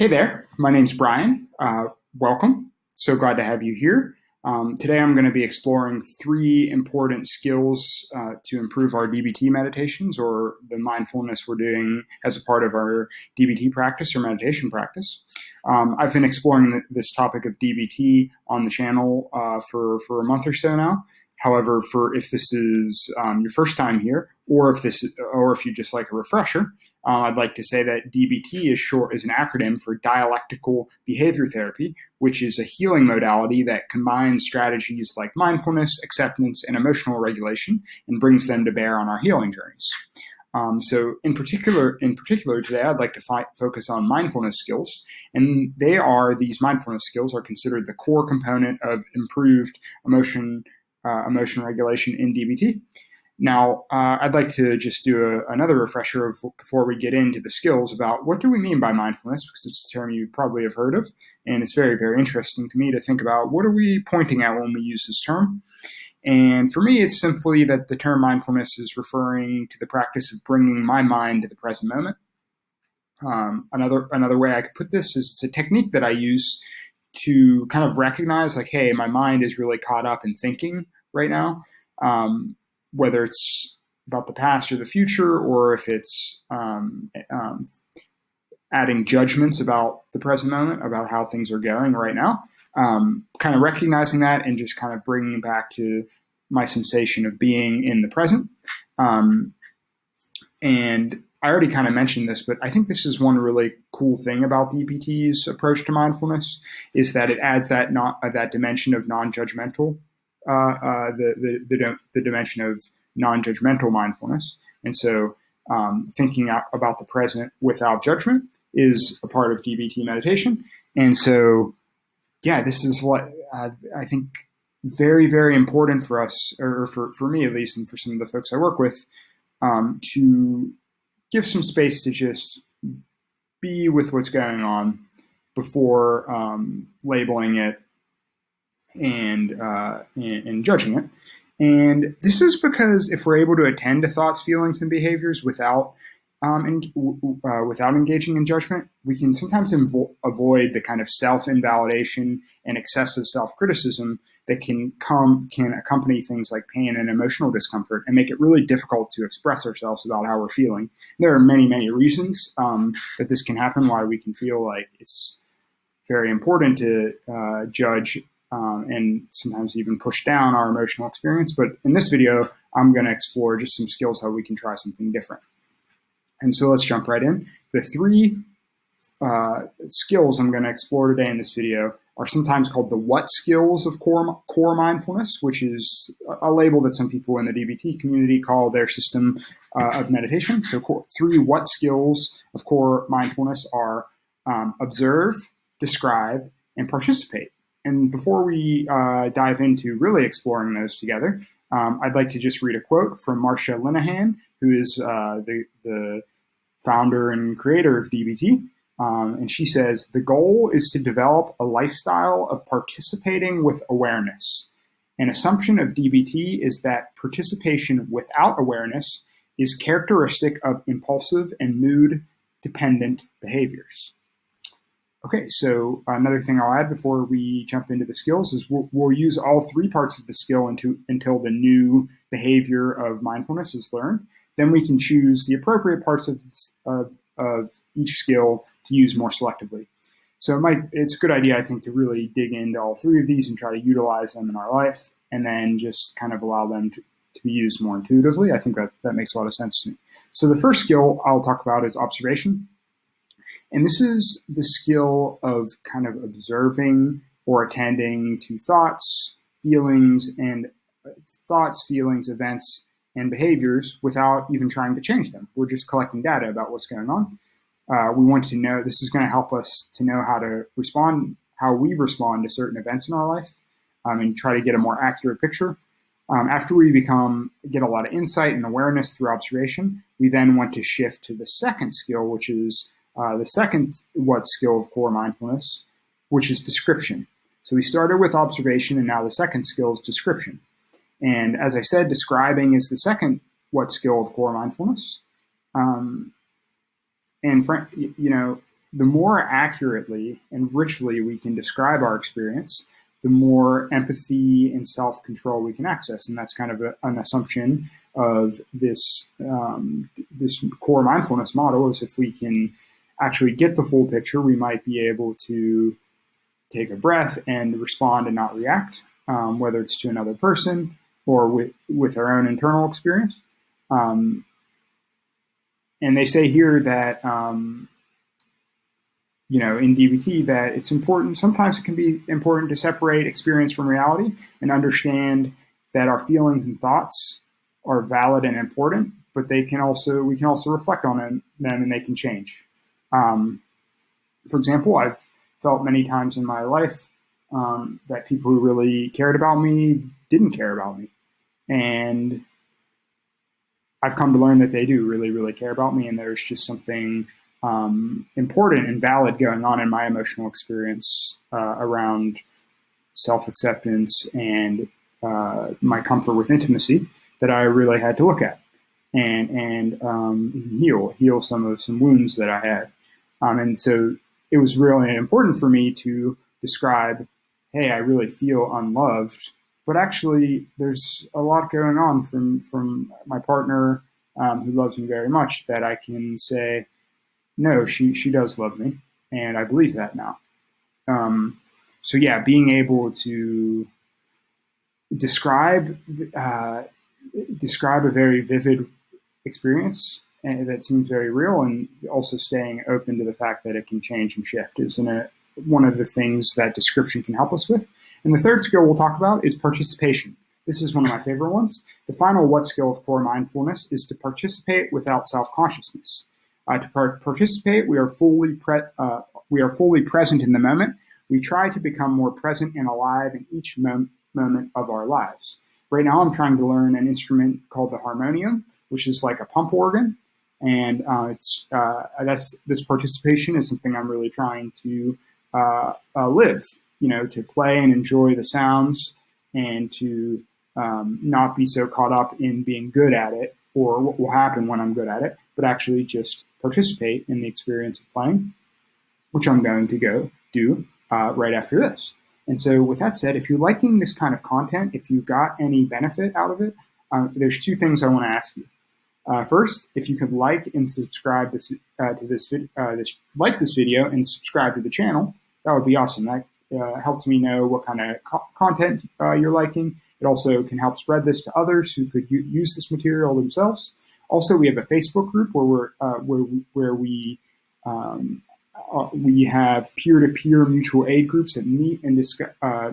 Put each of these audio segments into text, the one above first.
Hey there, my name's Brian. Welcome. So glad to have you here. Today I'm going to be exploring three important skills to improve our DBT meditations or the mindfulness we're doing as a part of our DBT practice or meditation practice. I've been exploring this topic of DBT on the channel for a month or so now. However, if this is your first time here, or if you just like a refresher, I'd like to say that DBT is an acronym for Dialectical Behavior Therapy, which is a healing modality that combines strategies like mindfulness, acceptance, and emotional regulation, and brings them to bear on our healing journeys. So in particular today, I'd like to focus on mindfulness skills, and these mindfulness skills are considered the core component of improved emotion regulation in DBT. Now, I'd like to just do another refresher before we get into the skills about what do we mean by mindfulness, because it's a term you probably have heard of, and it's very, very interesting to me to think about what are we pointing at when we use this term. And for me, it's simply that the term mindfulness is referring to the practice of bringing my mind to the present moment. Another way I could put this is it's a technique that I use to kind of recognize, like, hey, my mind is really caught up in thinking right now, whether it's about the past or the future, or if it's adding judgments about the present moment, about how things are going right now. Kind of recognizing that and just kind of bringing back to my sensation of being in the present. And I already kind of mentioned this, but I think this is one really cool thing about DBT's approach to mindfulness is that it adds that dimension of non-judgmental, the dimension of non-judgmental mindfulness. And so thinking about the present without judgment is a part of DBT meditation. And so, yeah, this is what I think very, very important for us, or for me at least, and for some of the folks I work with, to give some space to just be with what's going on before labeling it and judging it. And this is because if we're able to attend to thoughts, feelings, and behaviors without engaging in judgment, we can sometimes avoid the kind of self-invalidation and excessive self-criticism that can accompany things like pain and emotional discomfort and make it really difficult to express ourselves about how we're feeling. There are many, many reasons that this can happen, why we can feel like it's very important to judge and sometimes even push down our emotional experience. But in this video, I'm going to explore just some skills how we can try something different. And so let's jump right in. The three skills I'm going to explore today in this video are sometimes called the what skills of core mindfulness, which is a label that some people in the DBT community call their system of meditation. So three what skills of core mindfulness are observe, describe, and participate. And before we dive into really exploring those together, I'd like to just read a quote from Marcia Linehan, who is the founder and creator of DBT. And she says, the goal is to develop a lifestyle of participating with awareness. An assumption of DBT is that participation without awareness is characteristic of impulsive and mood-dependent behaviors. Okay, so another thing I'll add before we jump into the skills is we'll use all three parts of the skill until the new behavior of mindfulness is learned. Then we can choose the appropriate parts of each skill to use more selectively. So it's a good idea, I think, to really dig into all three of these and try to utilize them in our life, and then just kind of allow them to be used more intuitively. I think that makes a lot of sense to me. So the first skill I'll talk about is observation. And this is the skill of kind of observing or attending to thoughts, feelings, events, and behaviors without even trying to change them. We're just collecting data about what's going on. We want to know, this is going to help us to know how we respond to certain events in our life, and try to get a more accurate picture. After we get a lot of insight and awareness through observation, we then want to shift to the second skill, which is the second what skill of core mindfulness, which is description. So we started with observation, and now the second skill is description. And as I said, describing is the second what skill of core mindfulness. And the more accurately and richly we can describe our experience, the more empathy and self-control we can access. And that's kind of an assumption of this core mindfulness model, is if we can actually get the full picture, we might be able to take a breath and respond and not react, whether it's to another person or with our own internal experience. And they say here that, in DBT, that it's important, sometimes it can be important to separate experience from reality and understand that our feelings and thoughts are valid and important, but we can also reflect on them and they can change. For example, I've felt many times in my life that people who really cared about me didn't care about me. And I've come to learn that they do really, really care about me, and there's just something important and valid going on in my emotional experience around self-acceptance and my comfort with intimacy that I really had to look at and heal some wounds that I had. And so it was really important for me to describe, hey, I really feel unloved, but actually there's a lot going on from my partner who loves me very much, that I can say, no, she does love me, and I believe that now. So yeah, being able to describe a very vivid experience and that seems very real, and also staying open to the fact that it can change and shift is one of the things that description can help us with. And the third skill we'll talk about is participation. This is one of my favorite ones. The final what skill of core mindfulness is to participate without self-consciousness. To participate, we are fully present in the moment. We try to become more present and alive in each moment of our lives. Right now, I'm trying to learn an instrument called the harmonium, which is like a pump organ. And this participation is something I'm really trying to live, to play and enjoy the sounds, and to not be so caught up in being good at it or what will happen when I'm good at it, but actually just participate in the experience of playing, which I'm going to go do right after this. And so with that said, if you're liking this kind of content, if you got any benefit out of it, there's two things I want to ask you. First, if you could like and subscribe like this video and subscribe to the channel, that would be awesome. That helps me know what kind of content you're liking. It also can help spread this to others who could use this material themselves. Also, we have a Facebook group where we have peer-to-peer mutual aid groups that meet and discuss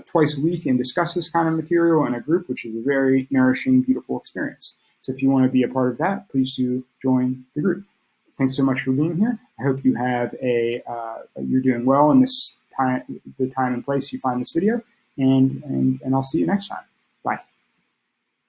twice a week and discuss this kind of material in a group, which is a very nourishing, beautiful experience. So if you want to be a part of that, please do join the group. Thanks so much for being here. I hope you have you're doing well in the time and place you find this video, and I'll see you next time.